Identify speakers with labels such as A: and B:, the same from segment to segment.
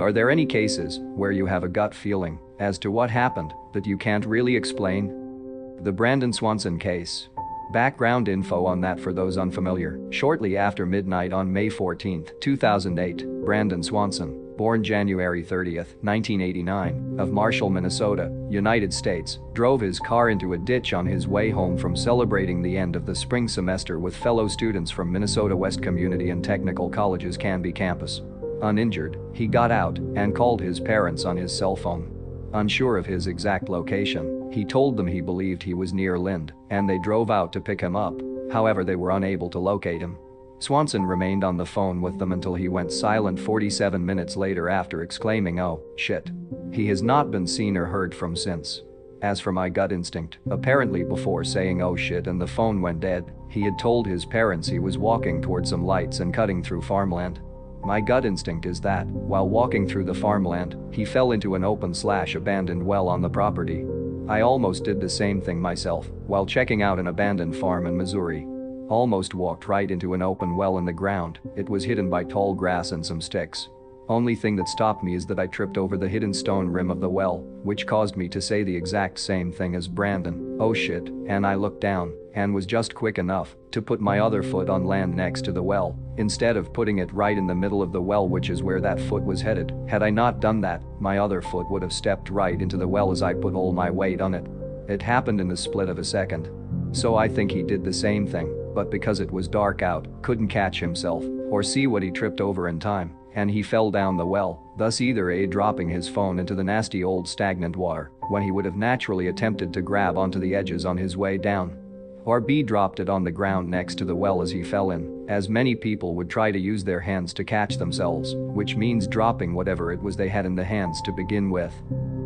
A: Are there any cases where you have a gut feeling as to what happened that you can't really explain? The Brandon Swanson case. Background info on that for those unfamiliar. Shortly after midnight on May 14, 2008, Brandon Swanson, born January 30, 1989, of Marshall, Minnesota, United States, drove his car into a ditch on his way home from celebrating the end of the spring semester with fellow students from Minnesota West Community and Technical College's Canby campus. Uninjured, he got out and called his parents on his cell phone. Unsure of his exact location, he told them he believed he was near Lind, and they drove out to pick him up. However, they were unable to locate him. Swanson remained on the phone with them until he went silent 47 minutes later after exclaiming, "Oh, shit." He has not been seen or heard from since. As for my gut instinct, apparently before saying "oh shit" and the phone went dead, he had told his parents he was walking towards some lights and cutting through farmland. My gut instinct is that, while walking through the farmland, he fell into an open/abandoned well on the property. I almost did the same thing myself while checking out an abandoned farm in Missouri. Almost walked right into an open well in the ground. It was hidden by tall grass and some sticks. Only thing that stopped me is that I tripped over the hidden stone rim of the well, which caused me to say the exact same thing as Brandon, "oh shit," and I looked down and was just quick enough to put my other foot on land next to the well, instead of putting it right in the middle of the well, which is where that foot was headed. Had I not done that, my other foot would have stepped right into the well as I put all my weight on it. It happened in the split of a second. So I think he did the same thing, but because it was dark out, couldn't catch himself or see what he tripped over in time, and he fell down the well, thus either A, dropping his phone into the nasty old stagnant water when he would have naturally attempted to grab onto the edges on his way down, or B, dropped it on the ground next to the well as he fell in, as many people would try to use their hands to catch themselves, which means dropping whatever it was they had in the hands to begin with.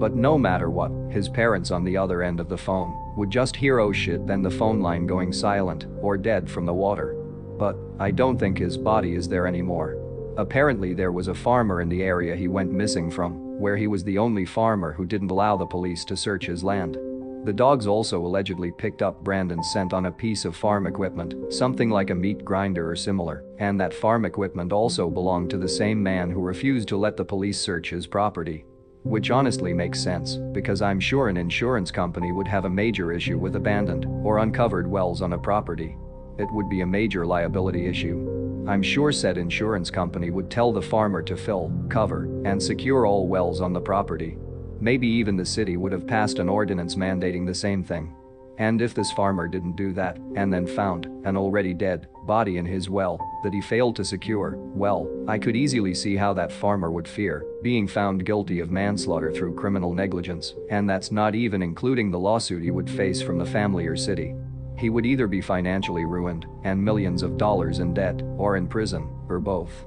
A: But no matter what, his parents on the other end of the phone would just hear "oh shit," then the phone line going silent or dead from the water. But I don't think his body is there anymore. Apparently there was a farmer in the area he went missing from, where he was the only farmer who didn't allow the police to search his land. The dogs also allegedly picked up Brandon's scent on a piece of farm equipment, something like a meat grinder or similar, and that farm equipment also belonged to the same man who refused to let the police search his property. Which honestly makes sense, because I'm sure an insurance company would have a major issue with abandoned or uncovered wells on a property. It would be a major liability issue. I'm sure said insurance company would tell the farmer to fill, cover, and secure all wells on the property. Maybe even the city would have passed an ordinance mandating the same thing. And if this farmer didn't do that and then found an already dead body in his well that he failed to secure, well, I could easily see how that farmer would fear being found guilty of manslaughter through criminal negligence, and that's not even including the lawsuit he would face from the family or city. He would either be financially ruined and millions of dollars in debt, or in prison, or both.